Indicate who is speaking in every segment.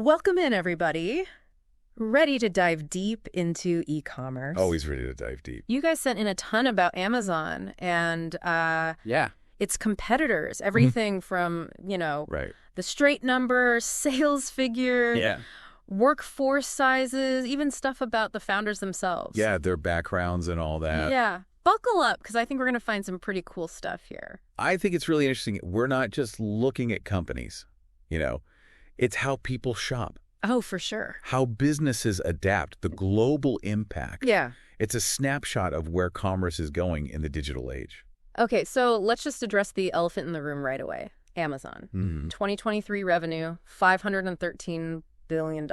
Speaker 1: Welcome in, everybody. Ready to dive deep into e-commerce.
Speaker 2: Always ready to dive deep.
Speaker 1: You guys sent in a ton about Amazon and its competitors. Everything from,
Speaker 2: Right.
Speaker 1: the straight numbers, sales figure, workforce sizes, even stuff about the founders themselves.
Speaker 2: Yeah, their backgrounds and all that.
Speaker 1: Yeah. Buckle up, because I think we're going to find some pretty cool stuff here.
Speaker 2: I think it's really interesting. We're not just looking at companies, It's how people shop,
Speaker 1: Oh, for sure.
Speaker 2: how businesses adapt, the global impact.
Speaker 1: Yeah.
Speaker 2: It's a snapshot of where commerce is going in the digital age.
Speaker 1: Okay, so let's just address the elephant in the room right away. Amazon. 2023 revenue, $513 billion.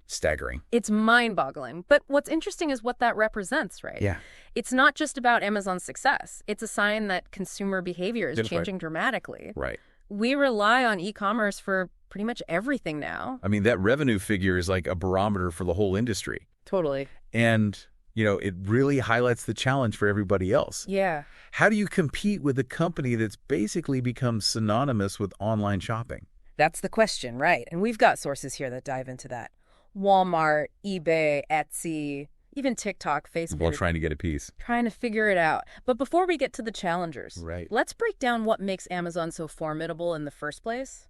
Speaker 2: Staggering.
Speaker 1: It's mind-boggling. But what's interesting is what that represents, right?
Speaker 2: Yeah.
Speaker 1: It's not just about Amazon's success. It's a sign that consumer behavior is
Speaker 2: That's right.
Speaker 1: changing dramatically.
Speaker 2: Right.
Speaker 1: We rely on e-commerce for pretty much everything now.
Speaker 2: I mean, that revenue figure is like a barometer for the whole industry.
Speaker 1: Totally.
Speaker 2: And, it really highlights the challenge for everybody else.
Speaker 1: Yeah.
Speaker 2: How do you compete with a company that's basically become synonymous with online shopping?
Speaker 1: That's the question, right? And we've got sources here that dive into that. Walmart, eBay, Etsy, even TikTok, Facebook.
Speaker 2: While trying to get a piece.
Speaker 1: Trying to figure it out. But before we get to the challengers,
Speaker 2: Right.
Speaker 1: let's break down what makes Amazon so formidable in the first place.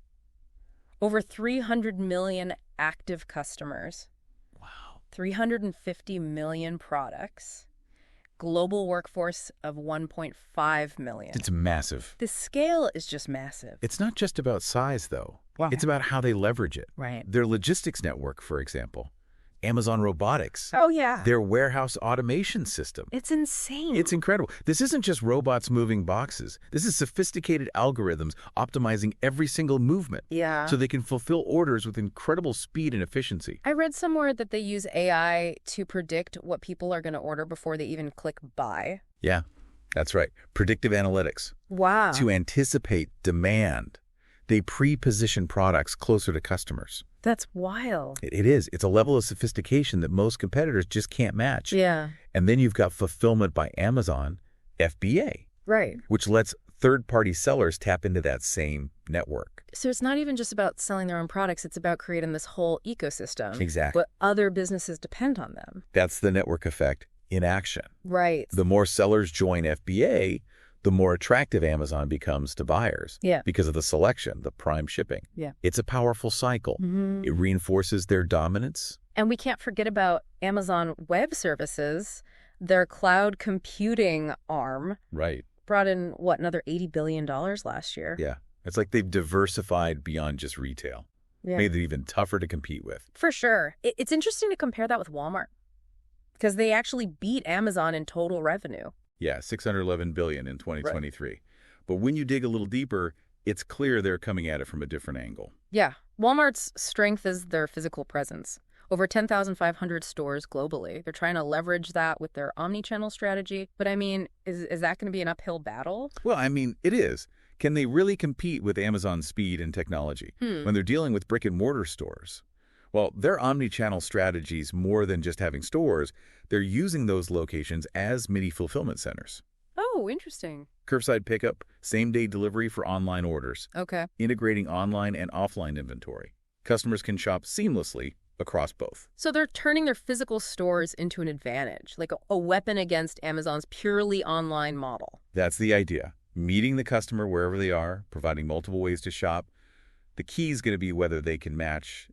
Speaker 1: Over 300 million active customers.
Speaker 2: Wow.
Speaker 1: 350 million products. Global workforce of 1.5 million.
Speaker 2: It's massive.
Speaker 1: The scale is just massive.
Speaker 2: It's not just about size, though.
Speaker 1: Wow.
Speaker 2: It's about how they leverage it.
Speaker 1: Right.
Speaker 2: Their logistics network, for example. Amazon Robotics.
Speaker 1: Oh, yeah.
Speaker 2: Their warehouse automation system.
Speaker 1: It's insane.
Speaker 2: It's incredible. This isn't just robots moving boxes. This is sophisticated algorithms optimizing every single movement.
Speaker 1: Yeah.
Speaker 2: So they can fulfill orders with incredible speed and efficiency.
Speaker 1: I read somewhere that they use AI to predict what people are going to order before they even click buy.
Speaker 2: Yeah, that's right. Predictive analytics.
Speaker 1: Wow.
Speaker 2: To anticipate demand. They pre-position products closer to customers.
Speaker 1: That's wild.
Speaker 2: It is. It's a level of sophistication that most competitors just can't match.
Speaker 1: Yeah.
Speaker 2: And then you've got fulfillment by Amazon, FBA,
Speaker 1: Right.
Speaker 2: which lets third-party sellers tap into that same network.
Speaker 1: So it's not even just about selling their own products. It's about creating this whole ecosystem.
Speaker 2: Exactly.
Speaker 1: But other businesses depend on them.
Speaker 2: That's the network effect in action.
Speaker 1: Right.
Speaker 2: The more sellers join FBA, the more attractive Amazon becomes to buyers.
Speaker 1: Yeah.
Speaker 2: Because of the selection, the prime shipping.
Speaker 1: Yeah.
Speaker 2: It's a powerful cycle. It reinforces their dominance.
Speaker 1: And we can't forget about Amazon Web Services, their cloud computing arm.
Speaker 2: Right.
Speaker 1: Brought in, another $80 billion last year.
Speaker 2: Yeah. It's like they've diversified beyond just retail.
Speaker 1: Yeah.
Speaker 2: Made it even tougher to compete with.
Speaker 1: For sure. It's interesting to compare that with Walmart, because they actually beat Amazon in total revenue.
Speaker 2: Yeah, $611 billion in 2023. Right. But when you dig a little deeper, it's clear they're coming at it from a different angle.
Speaker 1: Yeah. Walmart's strength is their physical presence. Over 10,500 stores globally. They're trying to leverage that with their omni-channel strategy. But I mean, is that going to be an uphill battle?
Speaker 2: Well, I mean, it is. Can they really compete with Amazon's speed and technology when they're dealing with brick-and-mortar stores? Well, their omni-channel strategies, more than just having stores, they're using those locations as mini fulfillment centers.
Speaker 1: Oh, interesting.
Speaker 2: Curbside pickup, same-day delivery for online orders.
Speaker 1: Okay.
Speaker 2: Integrating online and offline inventory. Customers can shop seamlessly across both.
Speaker 1: So they're turning their physical stores into an advantage, like a weapon against Amazon's purely online model.
Speaker 2: That's the idea. Meeting the customer wherever they are, providing multiple ways to shop. The key is going to be whether they can match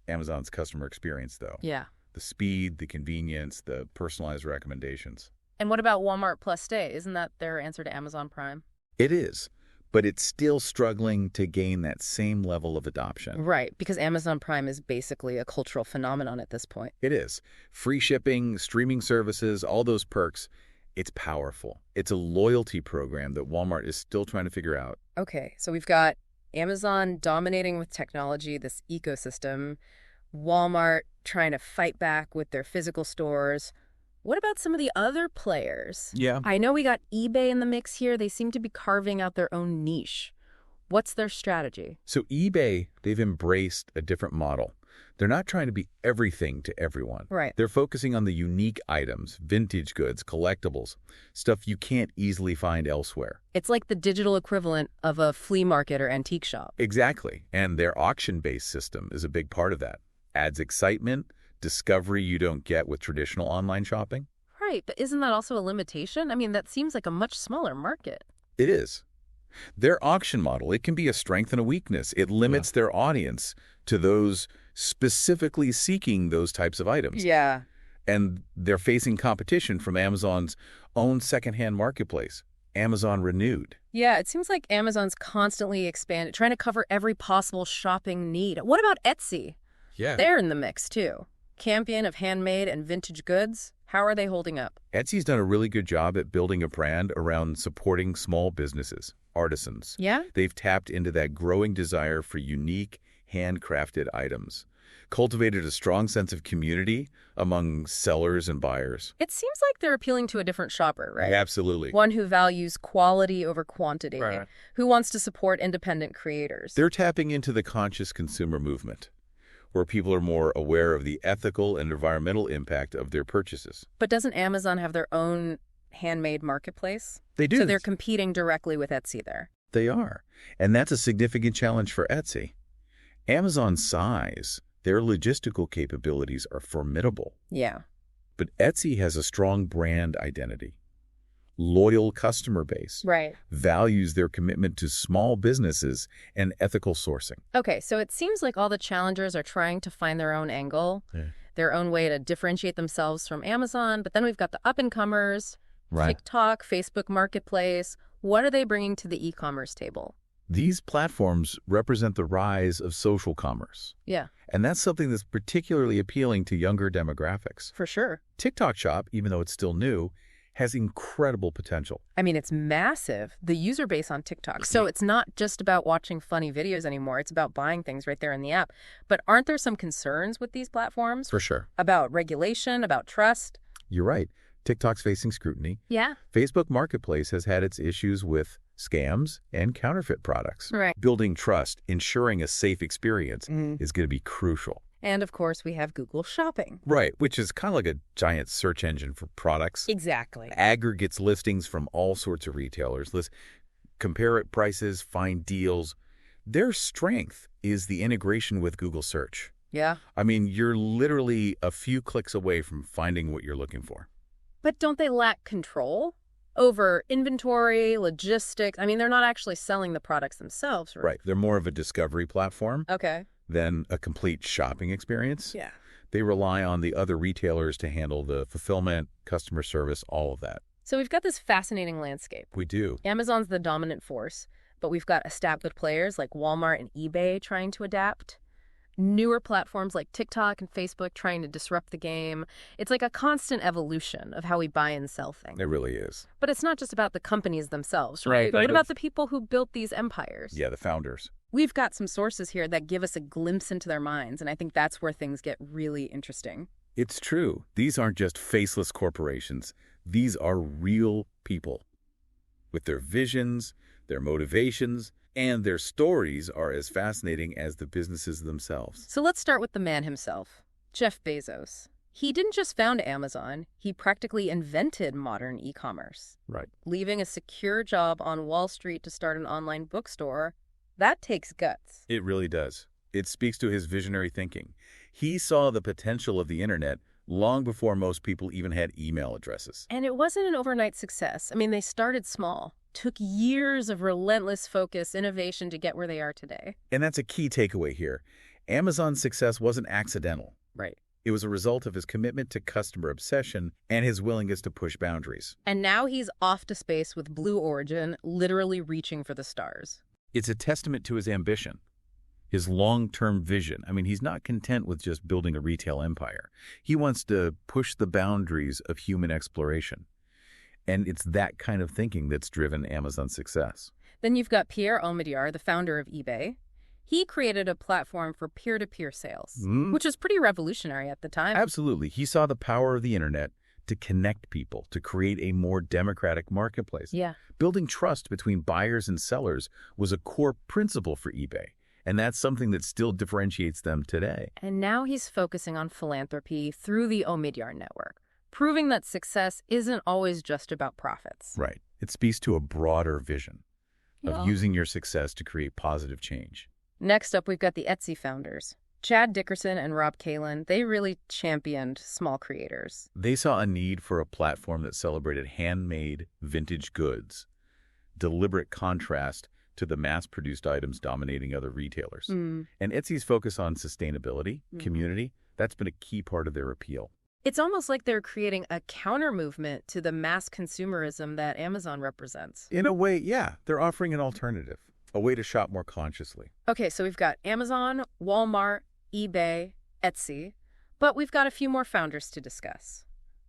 Speaker 2: Amazon's customer experience, though.
Speaker 1: Yeah.
Speaker 2: The speed, the convenience, the personalized recommendations.
Speaker 1: And what about Walmart Plus Stay? Isn't that their answer to Amazon Prime?
Speaker 2: It is, but it's still struggling to gain that same level of adoption.
Speaker 1: Right, because Amazon Prime is basically a cultural phenomenon at this point.
Speaker 2: It is. Free shipping, streaming services, all those perks. It's powerful. It's a loyalty program that Walmart is still trying to figure out.
Speaker 1: Okay, so we've got Amazon dominating with technology, this ecosystem, Walmart trying to fight back with their physical stores. What about some of the other players?
Speaker 2: Yeah.
Speaker 1: I know we got eBay in the mix here. They seem to be carving out their own niche. What's their strategy?
Speaker 2: So eBay, they've embraced a different model. They're not trying to be everything to everyone.
Speaker 1: Right.
Speaker 2: They're focusing on the unique items, vintage goods, collectibles, stuff you can't easily find elsewhere.
Speaker 1: It's like the digital equivalent of a flea market or antique shop.
Speaker 2: Exactly. And their auction-based system is a big part of that. Adds excitement, discovery you don't get with traditional online shopping.
Speaker 1: Right, but isn't that also a limitation? I mean, that seems like a much smaller market.
Speaker 2: It is. Their auction model, it can be a strength and a weakness. It limits their audience to those specifically seeking those types of items.
Speaker 1: Yeah.
Speaker 2: And they're facing competition from Amazon's own secondhand marketplace, Amazon Renewed.
Speaker 1: Yeah, it seems like Amazon's constantly expanding, trying to cover every possible shopping need. What about Etsy?
Speaker 2: Yeah.
Speaker 1: They're in the mix, too. Champion of handmade and vintage goods. How are they holding up?
Speaker 2: Etsy's done a really good job at building a brand around supporting small businesses, artisans.
Speaker 1: Yeah?
Speaker 2: They've tapped into that growing desire for unique, handcrafted items, cultivated a strong sense of community among sellers and buyers.
Speaker 1: It seems like they're appealing to a different shopper, right?
Speaker 2: Absolutely.
Speaker 1: One who values quality over quantity,
Speaker 2: Right.
Speaker 1: who wants to support independent creators.
Speaker 2: They're tapping into the conscious consumer movement, where people are more aware of the ethical and environmental impact of their purchases.
Speaker 1: But doesn't Amazon have their own handmade marketplace?
Speaker 2: They do.
Speaker 1: So they're competing directly with Etsy there.
Speaker 2: They are. And that's a significant challenge for Etsy. Amazon's size, their logistical capabilities are formidable.
Speaker 1: Yeah.
Speaker 2: But Etsy has a strong brand identity, loyal customer base,
Speaker 1: Right.
Speaker 2: values their commitment to small businesses and ethical sourcing.
Speaker 1: Okay, so it seems like all the challengers are trying to find their own angle, their own way to differentiate themselves from Amazon. But then we've got the up-and-comers, TikTok, Facebook Marketplace. What are they bringing to the e-commerce table?
Speaker 2: These platforms represent the rise of social commerce.
Speaker 1: Yeah,
Speaker 2: And that's something that's particularly appealing to younger demographics.
Speaker 1: for sure.
Speaker 2: TikTok Shop, even though it's still new, has incredible potential.
Speaker 1: I mean, it's massive, the user base on TikTok. So it's not just about watching funny videos anymore. It's about buying things right there in the app. But aren't there some concerns with these platforms?
Speaker 2: For sure.
Speaker 1: About regulation, about trust?
Speaker 2: You're right. TikTok's facing scrutiny.
Speaker 1: Yeah.
Speaker 2: Facebook Marketplace has had its issues with scams and counterfeit products.
Speaker 1: Right.
Speaker 2: Building trust, ensuring a safe experience is going to be crucial.
Speaker 1: And of course, we have Google Shopping.
Speaker 2: Right, which is kind of like a giant search engine for products.
Speaker 1: Exactly.
Speaker 2: Aggregates listings from all sorts of retailers. Let's compare it prices, find deals. Their strength is the integration with Google Search.
Speaker 1: Yeah.
Speaker 2: I mean, you're literally a few clicks away from finding what you're looking for.
Speaker 1: But don't they lack control over inventory, logistics? I mean, they're not actually selling the products themselves, right?
Speaker 2: Right. They're more of a discovery platform
Speaker 1: Okay.
Speaker 2: than a complete shopping experience.
Speaker 1: Yeah.
Speaker 2: They rely on the other retailers to handle the fulfillment, customer service, all of that.
Speaker 1: So we've got this fascinating landscape.
Speaker 2: We do.
Speaker 1: Amazon's the dominant force, but we've got established players like Walmart and eBay trying to adapt. Newer platforms like TikTok and Facebook trying to disrupt the game. It's like a constant evolution of how we buy and sell things.
Speaker 2: It really is.
Speaker 1: But it's not just about the companies themselves,
Speaker 2: Right.
Speaker 1: right? What about the people who built these empires?
Speaker 2: Yeah, the founders.
Speaker 1: We've got some sources here that give us a glimpse into their minds, and I think that's where things get really interesting.
Speaker 2: It's true. These aren't just faceless corporations. These are real people with their visions, their motivations, and their stories are as fascinating as the businesses themselves.
Speaker 1: So let's start with the man himself, Jeff Bezos. He didn't just found Amazon, he practically invented modern e-commerce.
Speaker 2: Right.
Speaker 1: Leaving a secure job on Wall Street to start an online bookstore, that takes guts.
Speaker 2: It really does. It speaks to his visionary thinking. He saw the potential of the internet long before most people even had email addresses.
Speaker 1: And it wasn't an overnight success. I mean, they started small. Took years of relentless focus, innovation to get where they are today.
Speaker 2: And that's a key takeaway here. Amazon's success wasn't accidental.
Speaker 1: Right.
Speaker 2: It was a result of his commitment to customer obsession and his willingness to push boundaries.
Speaker 1: And now he's off to space with Blue Origin, literally reaching for the stars.
Speaker 2: It's a testament to his ambition, his long-term vision. I mean, he's not content with just building a retail empire. He wants to push the boundaries of human exploration. And it's that kind of thinking that's driven Amazon's success.
Speaker 1: Then you've got Pierre Omidyar, the founder of eBay. He created a platform for peer-to-peer sales, which was pretty revolutionary at the time.
Speaker 2: Absolutely. He saw the power of the internet to connect people, to create a more democratic marketplace.
Speaker 1: Yeah.
Speaker 2: Building trust between buyers and sellers was a core principle for eBay. And that's something that still differentiates them today.
Speaker 1: And now he's focusing on philanthropy through the Omidyar network, proving that success isn't always just about profits.
Speaker 2: Right. It speaks to a broader vision of using your success to create positive change.
Speaker 1: Next up, we've got the Etsy founders. Chad Dickerson and Rob Kalin, they really championed small creators.
Speaker 2: They saw a need for a platform that celebrated handmade, vintage goods, deliberate contrast to the mass-produced items dominating other retailers. And Etsy's focus on sustainability, community, that's been a key part of their appeal.
Speaker 1: It's almost like they're creating a counter-movement to the mass consumerism that Amazon represents.
Speaker 2: In a way, yeah, they're offering an alternative, a way to shop more consciously.
Speaker 1: Okay, so we've got Amazon, Walmart, eBay, Etsy, but we've got a few more founders to discuss.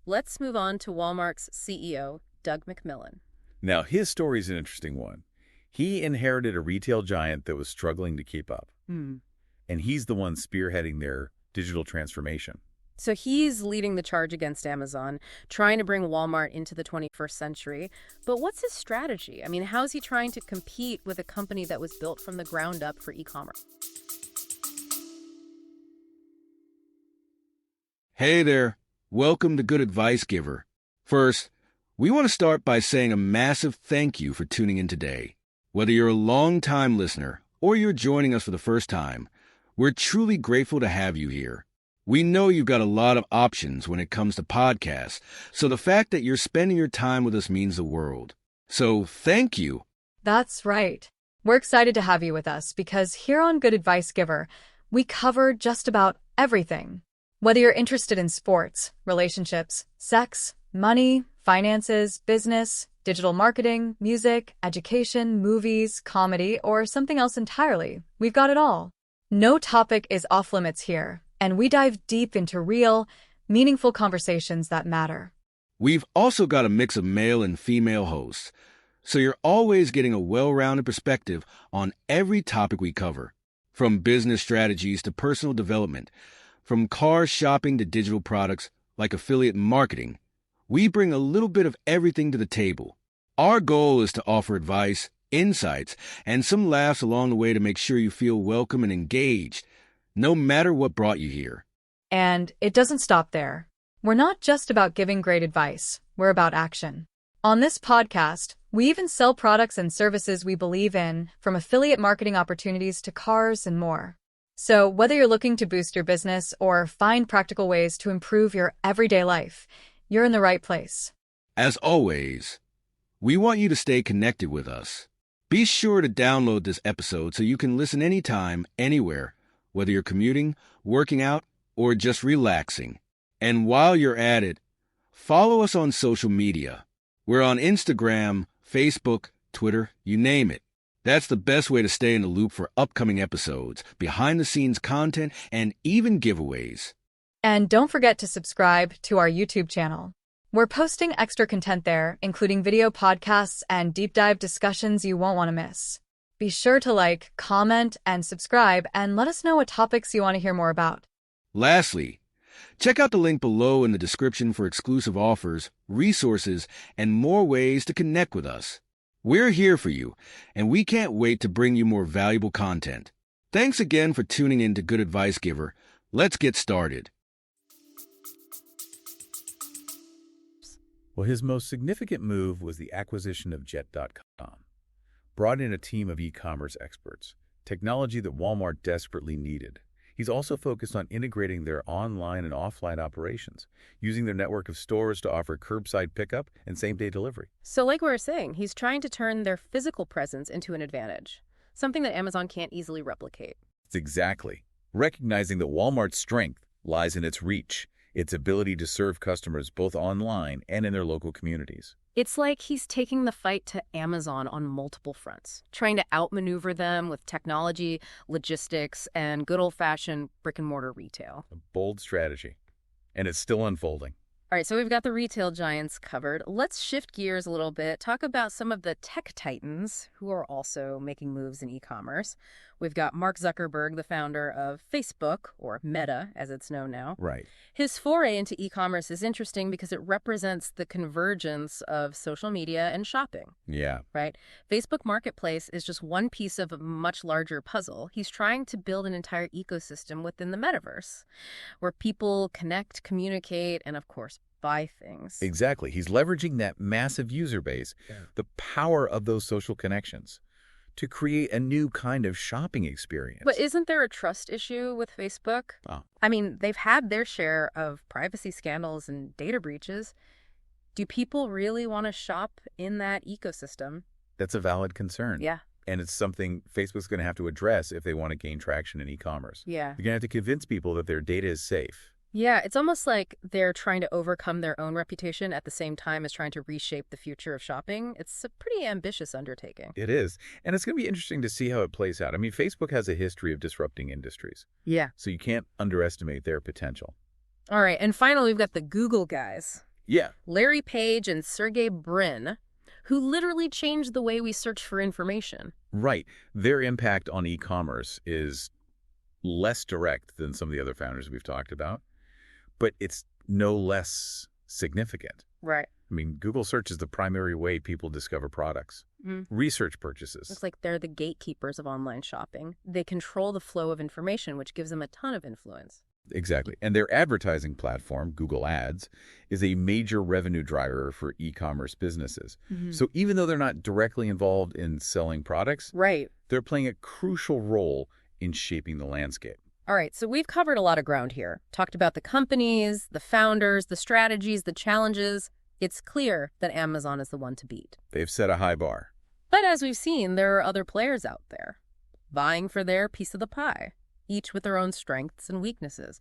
Speaker 1: Let's move on to Walmart's CEO, Doug McMillon.
Speaker 2: Now, his story is an interesting one. He inherited a retail giant that was struggling to keep up. And he's the one spearheading their digital transformation.
Speaker 1: So he's leading the charge against Amazon, trying to bring Walmart into the 21st century. But what's his strategy? I mean, how's he trying to compete with a company that was built from the ground up for e-commerce?
Speaker 3: Hey there. Welcome to Good Advice Giver. First, we want to start by saying a massive thank you for tuning in today. Whether you're a long-time listener or you're joining us for the first time, we're truly grateful to have you here. We know you've got a lot of options when it comes to podcasts, so the fact that you're spending your time with us means the world. So thank you.
Speaker 4: That's right. We're excited to have you with us because here on Good Advice Giver, we cover just about everything. Whether you're interested in sports, relationships, sex, money, finances, business, digital marketing, music, education, movies, comedy, or something else entirely, we've got it all. No topic is off limits here, and we dive deep into real, meaningful conversations that matter.
Speaker 3: We've also got a mix of male and female hosts, so you're always getting a well-rounded perspective on every topic we cover, from business strategies to personal development, from car shopping to digital products like affiliate marketing. We bring a little bit of everything to the table. Our goal is to offer advice, insights, and some laughs along the way to make sure you feel welcome and engaged, no matter what brought you here.
Speaker 4: And it doesn't stop there. We're not just about giving great advice, we're about action. On this podcast, we even sell products and services we believe in, from affiliate marketing opportunities to cars and more. So whether you're looking to boost your business or find practical ways to improve your everyday life, you're in the right place.
Speaker 3: As always, we want you to stay connected with us. Be sure to download this episode so you can listen anytime, anywhere, whether you're commuting, working out, or just relaxing. And while you're at it, follow us on social media. We're on Instagram, Facebook, Twitter, you name it. That's the best way to stay in the loop for upcoming episodes, behind-the-scenes content, and even giveaways.
Speaker 4: And don't forget to subscribe to our YouTube channel. We're posting extra content there, including video podcasts and deep dive discussions you won't want to miss. Be sure to like, comment, and subscribe, and let us know what topics you want to hear more about.
Speaker 3: Lastly, check out the link below in the description for exclusive offers, resources, and more ways to connect with us. We're here for you, and we can't wait to bring you more valuable content. Thanks again for tuning in to Good Advice Giver. Let's get started.
Speaker 2: Well, his most significant move was the acquisition of Jet.com. Brought in a team of e-commerce experts, technology that Walmart desperately needed. He's also focused on integrating their online and offline operations, using their network of stores to offer curbside pickup and same-day delivery.
Speaker 1: So like we were saying, he's trying to turn their physical presence into an advantage, something that Amazon can't easily replicate.
Speaker 2: It's exactly. Recognizing that Walmart's strength lies in its reach, its ability to serve customers both online and in their local communities.
Speaker 1: It's like he's taking the fight to Amazon on multiple fronts, trying to outmaneuver them with technology, logistics, and good old-fashioned brick-and-mortar retail.
Speaker 2: A bold strategy. And it's still unfolding.
Speaker 1: All right, so we've got the retail giants covered. Let's shift gears a little bit, talk about some of the tech titans who are also making moves in e-commerce. We've got Mark Zuckerberg, the founder of Facebook, or Meta, as it's known now.
Speaker 2: Right.
Speaker 1: His foray into e-commerce is interesting because it represents the convergence of social media and shopping.
Speaker 2: Yeah.
Speaker 1: Right? Facebook Marketplace is just one piece of a much larger puzzle. He's trying to build an entire ecosystem within the metaverse where people connect, communicate, and of course, buy things.
Speaker 2: Exactly. He's leveraging that massive user base, the power of those social connections, to create a new kind of shopping experience.
Speaker 1: But isn't there a trust issue with Facebook?
Speaker 2: Oh.
Speaker 1: I mean, they've had their share of privacy scandals and data breaches. Do people really want to shop in that ecosystem?
Speaker 2: That's a valid concern.
Speaker 1: Yeah.
Speaker 2: And it's something Facebook's going to have to address if they want to gain traction in e-commerce.
Speaker 1: Yeah.
Speaker 2: They're going to have to convince people that their data is safe.
Speaker 1: Yeah, it's almost like they're trying to overcome their own reputation at the same time as trying to reshape the future of shopping. It's a pretty ambitious undertaking.
Speaker 2: It is. And it's going to be interesting to see how it plays out. I mean, Facebook has a history of disrupting industries.
Speaker 1: Yeah.
Speaker 2: So you can't underestimate their potential.
Speaker 1: All right, and finally, we've got the Google guys.
Speaker 2: Yeah.
Speaker 1: Larry Page and Sergey Brin, who literally changed the way we search for information.
Speaker 2: Right. Their impact on e-commerce is less direct than some of the other founders we've talked about, but it's no less significant.
Speaker 1: Right.
Speaker 2: I mean, Google search is the primary way people discover products. Research purchases.
Speaker 1: Looks like they're the gatekeepers of online shopping. They control the flow of information, which gives them a ton of influence.
Speaker 2: Exactly. And their advertising platform, Google Ads, is a major revenue driver for e-commerce businesses. So even though they're not directly involved in selling products,
Speaker 1: Right.
Speaker 2: they're playing a crucial role in shaping the landscape.
Speaker 1: All right, so we've covered a lot of ground here. Talked about the companies, the founders, the strategies, the challenges. It's clear that Amazon is the one to beat.
Speaker 2: They've set a high bar.
Speaker 1: But as we've seen, there are other players out there, vying for their piece of the pie, each with their own strengths and weaknesses.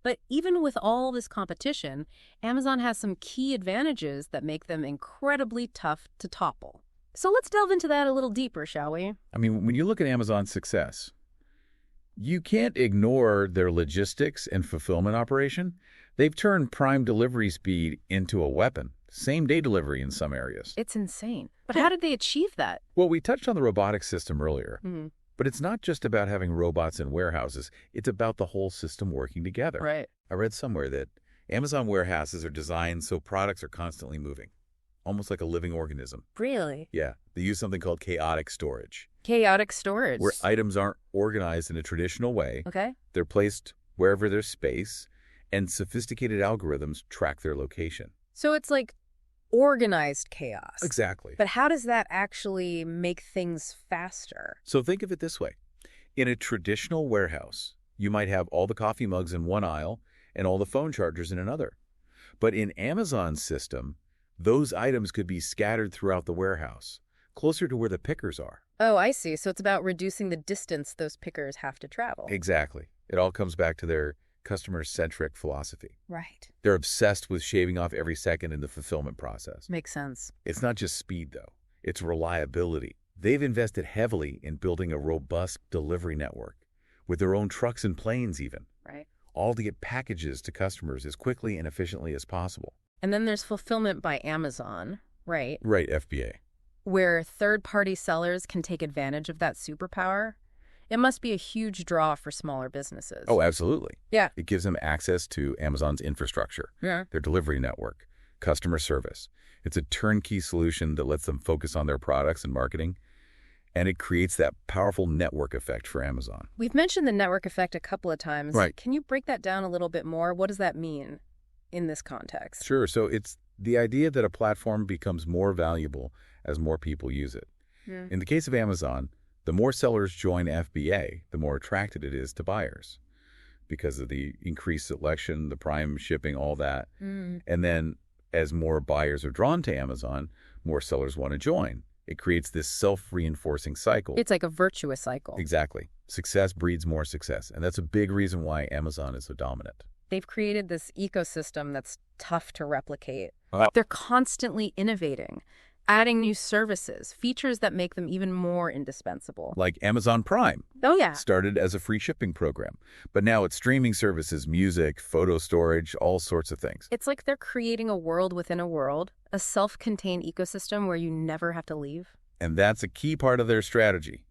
Speaker 1: But even with all this competition, Amazon has some key advantages that make them incredibly tough to topple. So let's delve into that a little deeper, shall we?
Speaker 2: I mean, when you look at Amazon's success, you can't ignore their logistics and fulfillment operation. They've turned prime delivery speed into a weapon. Same-day delivery in some areas.
Speaker 1: It's insane. But how did they achieve that?
Speaker 2: Well, we touched on the robotics system earlier. But it's not just about having robots in warehouses. It's about the whole system working together.
Speaker 1: Right.
Speaker 2: I read somewhere that Amazon warehouses are designed so products are constantly moving, almost like a living organism.
Speaker 1: Really?
Speaker 2: Yeah. They use something called chaotic storage,
Speaker 1: Chaotic storage.
Speaker 2: where items aren't organized in a traditional way.
Speaker 1: Okay.
Speaker 2: They're placed wherever there's space, and sophisticated algorithms track their location.
Speaker 1: So it's like organized chaos.
Speaker 2: Exactly.
Speaker 1: But how does that actually make things faster?
Speaker 2: So think of it this way. In a traditional warehouse, you might have all the coffee mugs in one aisle and all the phone chargers in another. But in Amazon's system, those items could be scattered throughout the warehouse, closer to where the pickers are.
Speaker 1: Oh, I see. So it's about reducing the distance those pickers have to travel.
Speaker 2: Exactly. It all comes back to their customer-centric philosophy.
Speaker 1: Right.
Speaker 2: They're obsessed with shaving off every second in the fulfillment process.
Speaker 1: Makes sense.
Speaker 2: It's not just speed, though. It's reliability. They've invested heavily in building a robust delivery network, with their own trucks and planes even,
Speaker 1: Right.
Speaker 2: all to get packages to customers as quickly and efficiently as possible.
Speaker 1: And then there's fulfillment by Amazon, right?
Speaker 2: Right, FBA.
Speaker 1: Where third-party sellers can take advantage of that superpower. It must be a huge draw for smaller businesses.
Speaker 2: Oh, absolutely.
Speaker 1: Yeah.
Speaker 2: It gives them access to Amazon's infrastructure,
Speaker 1: Yeah.
Speaker 2: their delivery network, customer service. It's a turnkey solution that lets them focus on their products and marketing, and it creates that powerful network effect for Amazon.
Speaker 1: We've mentioned the network effect a couple of times.
Speaker 2: Right.
Speaker 1: Can you break that down a little bit more? What does that mean in this context?
Speaker 2: Sure. So it's the idea that a platform becomes more valuable as more people use it.
Speaker 1: Yeah.
Speaker 2: In the case of Amazon, the more sellers join FBA, the more attracted it is to buyers because of the increased selection, the prime shipping, all that. And then as more buyers are drawn to Amazon, more sellers want to join. It creates this self-reinforcing cycle.
Speaker 1: It's like a virtuous cycle.
Speaker 2: Exactly. Success breeds more success. And that's a big reason why Amazon is so dominant.
Speaker 1: They've created this ecosystem that's tough to replicate.
Speaker 2: Wow.
Speaker 1: They're constantly innovating, adding new services, features that make them even more indispensable.
Speaker 2: Like Amazon Prime.
Speaker 1: Oh, yeah.
Speaker 2: Started as a free shipping program, but now it's streaming services, music, photo storage, all sorts of things.
Speaker 1: It's like they're creating a world within a world, a self-contained ecosystem where you never have to leave.
Speaker 2: And that's a key part of their strategy.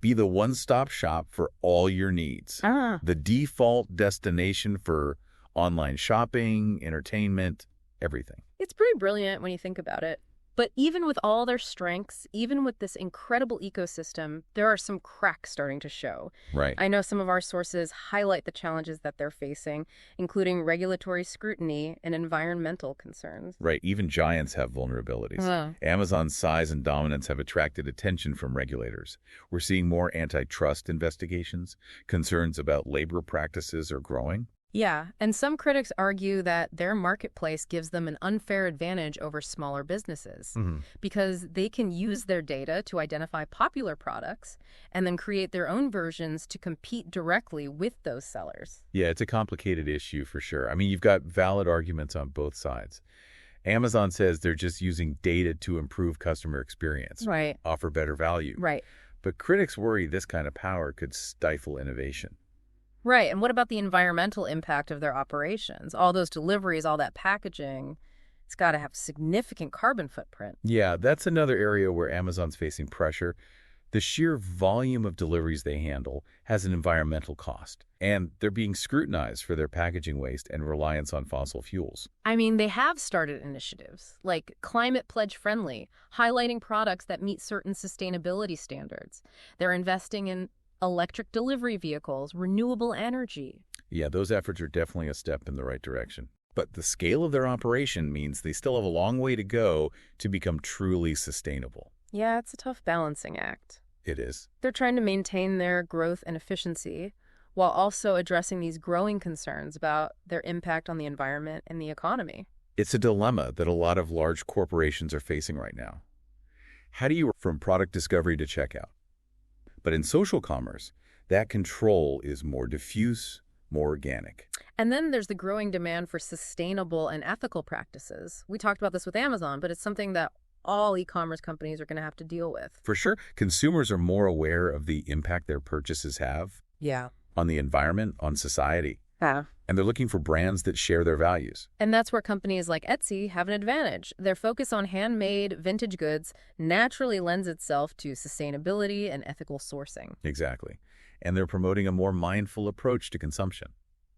Speaker 2: Be the one-stop shop for all your needs. The default destination for online shopping, entertainment, everything.
Speaker 1: It's pretty brilliant when you think about it. But even with all their strengths, even with this incredible ecosystem, there are some cracks starting to show.
Speaker 2: Right.
Speaker 1: I know some of our sources highlight the challenges that they're facing, including regulatory scrutiny and environmental concerns.
Speaker 2: Right. Even giants have vulnerabilities. Amazon's size and dominance have attracted attention from regulators. We're seeing more antitrust investigations. Concerns about labor practices are growing.
Speaker 1: Yeah, and some critics argue that their marketplace gives them an unfair advantage over smaller businesses because they can use their data to identify popular products and then create their own versions to compete directly with those sellers.
Speaker 2: Yeah, it's a complicated issue for sure. I mean, you've got valid arguments on both sides. Amazon says they're just using data to improve customer experience,
Speaker 1: Right.
Speaker 2: offer better value.
Speaker 1: Right.
Speaker 2: But critics worry this kind of power could stifle innovation.
Speaker 1: Right, and what about the environmental impact of their operations? All those deliveries, all that packaging, it's got to have significant carbon footprint.
Speaker 2: Yeah, that's another area where Amazon's facing pressure. The sheer volume of deliveries they handle has an environmental cost, and they're being scrutinized for their packaging waste and reliance on fossil fuels.
Speaker 1: I mean, they have started initiatives like Climate Pledge Friendly, highlighting products that meet certain sustainability standards. They're investing in electric delivery vehicles, renewable energy.
Speaker 2: Yeah, those efforts are definitely a step in the right direction. But the scale of their operation means they still have a long way to go to become truly sustainable.
Speaker 1: Yeah, it's a tough balancing act.
Speaker 2: It is.
Speaker 1: They're trying to maintain their growth and efficiency while also addressing these growing concerns about their impact on the environment and the economy.
Speaker 2: It's a dilemma that a lot of large corporations are facing right now. How do you from product discovery to checkout? But in social commerce, that control is more diffuse, more organic.
Speaker 1: And then there's the growing demand for sustainable and ethical practices. We talked about this with Amazon, but it's something that all e-commerce companies are going to have to deal with.
Speaker 2: For sure, consumers are more aware of the impact their purchases have on the environment, on society.
Speaker 1: Yeah.
Speaker 2: And they're looking for brands that share their values.
Speaker 1: And that's where companies like Etsy have an advantage. Their focus on handmade, vintage goods naturally lends itself to sustainability and ethical sourcing.
Speaker 2: Exactly. And they're promoting a more mindful approach to consumption,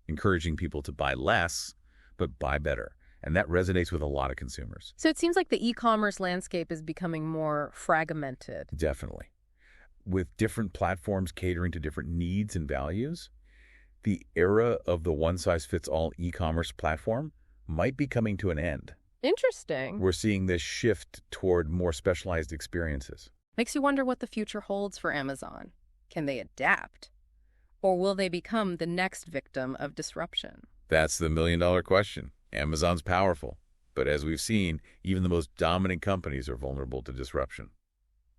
Speaker 2: encouraging people to buy less, but buy better. And that resonates with a lot of consumers.
Speaker 1: So it seems like the e-commerce landscape is becoming more fragmented.
Speaker 2: Definitely. With different platforms catering to different needs and values, the era of the one-size-fits-all e-commerce platform might be coming to an end.
Speaker 1: Interesting.
Speaker 2: We're seeing this shift toward more specialized experiences.
Speaker 1: Makes you wonder what the future holds for Amazon. Can they adapt? Or will they become the next victim of disruption?
Speaker 2: That's the million-dollar question. Amazon's powerful, but as we've seen, even the most dominant companies are vulnerable to disruption.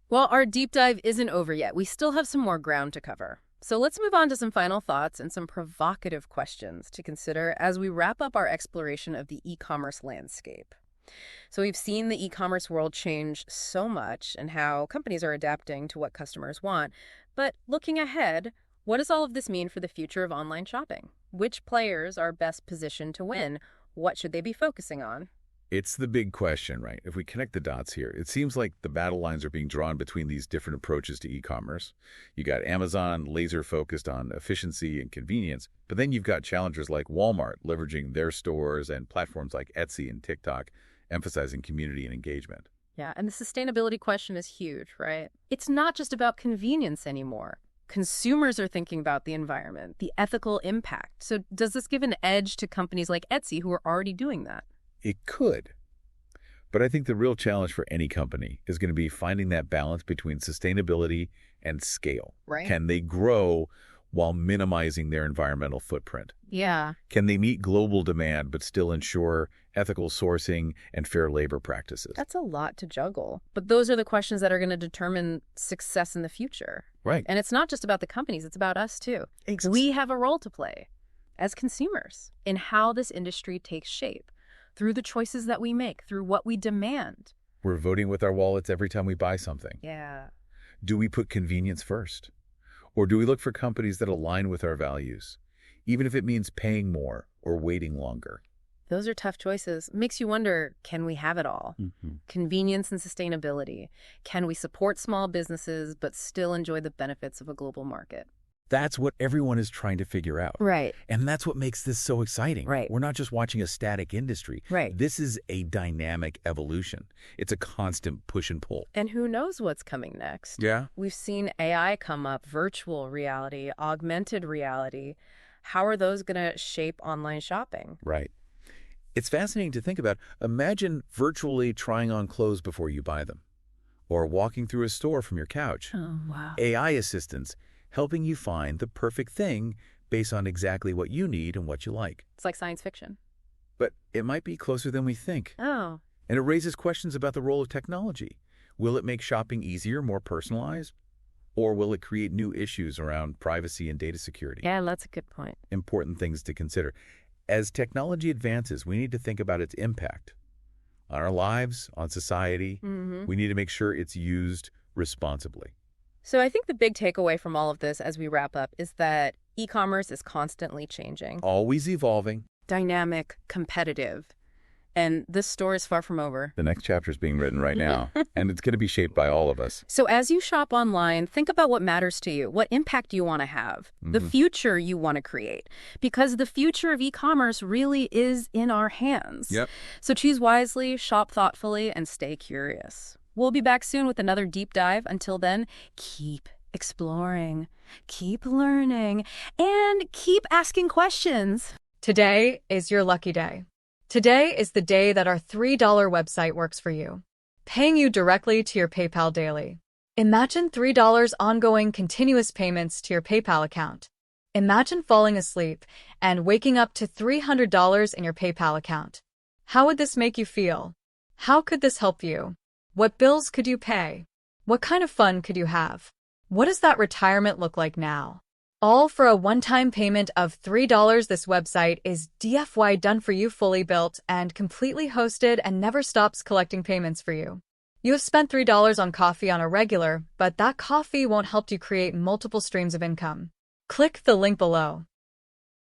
Speaker 1: Well, our deep dive isn't over yet. We still have some more ground to cover. So let's move on to some final thoughts and some provocative questions to consider as we wrap up our exploration of the e-commerce landscape. So we've seen the e-commerce world change so much and how companies are adapting to what customers want. But looking ahead, what does all of this mean for the future of online shopping? Which players are best positioned to win? What should they be focusing on?
Speaker 2: It's the big question, right? If we connect the dots here, it seems like the battle lines are being drawn between these different approaches to e-commerce. You got Amazon laser-focused on efficiency and convenience, but then you've got challengers like Walmart leveraging their stores and platforms like Etsy and TikTok, emphasizing community and engagement.
Speaker 1: Yeah, and the sustainability question is huge, right? It's not just about convenience anymore. Consumers are thinking about the environment, the ethical impact. So does this give an edge to companies like Etsy who are already doing that?
Speaker 2: It could. But I think the real challenge for any company is going to be finding that balance between sustainability and scale.
Speaker 1: Right.
Speaker 2: Can they grow while minimizing their environmental footprint?
Speaker 1: Yeah.
Speaker 2: Can they meet global demand but still ensure ethical sourcing and fair labor practices?
Speaker 1: That's a lot to juggle. But those are the questions that are going to determine success in the future.
Speaker 2: Right.
Speaker 1: And it's not just about the companies, it's about us too.
Speaker 2: Exactly.
Speaker 1: We have a role to play as consumers in how this industry takes shape, through the choices that we make, through what we demand.
Speaker 2: We're voting with our wallets every time we buy something.
Speaker 1: Yeah.
Speaker 2: Do we put convenience first? Or do we look for companies that align with our values, even if it means paying more or waiting longer?
Speaker 1: Those are tough choices. Makes you wonder, can we have it all? Convenience and sustainability. Can we support small businesses but still enjoy the benefits of a global market?
Speaker 2: That's what everyone is trying to figure out.
Speaker 1: Right.
Speaker 2: And that's what makes this so exciting.
Speaker 1: Right.
Speaker 2: We're not just watching a static industry.
Speaker 1: Right.
Speaker 2: This is a dynamic evolution. It's a constant push and pull.
Speaker 1: And who knows what's coming next?
Speaker 2: Yeah.
Speaker 1: We've seen AI come up, virtual reality, augmented reality. How are those going to shape online shopping?
Speaker 2: Right. It's fascinating to think about. Imagine virtually trying on clothes before you buy them, or walking through a store from your couch.
Speaker 1: Oh, wow.
Speaker 2: AI assistants helping you find the perfect thing based on exactly what you need and what you like.
Speaker 1: It's like science fiction.
Speaker 2: But it might be closer than we think.
Speaker 1: Oh.
Speaker 2: And it raises questions about the role of technology. Will it make shopping easier, more personalized? Or will it create new issues around privacy and data security?
Speaker 1: Yeah, that's a good point.
Speaker 2: Important things to consider. As technology advances, we need to think about its impact on our lives, on society. We need to make sure it's used responsibly.
Speaker 1: So I think the big takeaway from all of this as we wrap up is that e-commerce is constantly changing.
Speaker 2: Always evolving.
Speaker 1: Dynamic, competitive. And this story is far from over.
Speaker 2: The next chapter is being written right now, and it's going to be shaped by all of us.
Speaker 1: So as you shop online, think about what matters to you, what impact you want to have, the future you want to create, because the future of e-commerce really is in our hands.
Speaker 2: Yep.
Speaker 1: So choose wisely, shop thoughtfully, and stay curious. We'll be back soon with another deep dive. Until then, keep exploring, keep learning, and keep asking questions.
Speaker 4: Today is your lucky day. Today is the day that our $3 website works for you, paying you directly to your PayPal daily. Imagine $3 ongoing continuous payments to your PayPal account. Imagine falling asleep and waking up to $300 in your PayPal account. How would this make you feel? How could this help you? What bills could you pay? What kind of fun could you have? What does that retirement look like now? All for a one-time payment of $3. This website is DFY done for you, fully built and completely hosted, and never stops collecting payments for you. You have spent $3 on coffee on a regular, but that coffee won't help you create multiple streams of income. Click the link below.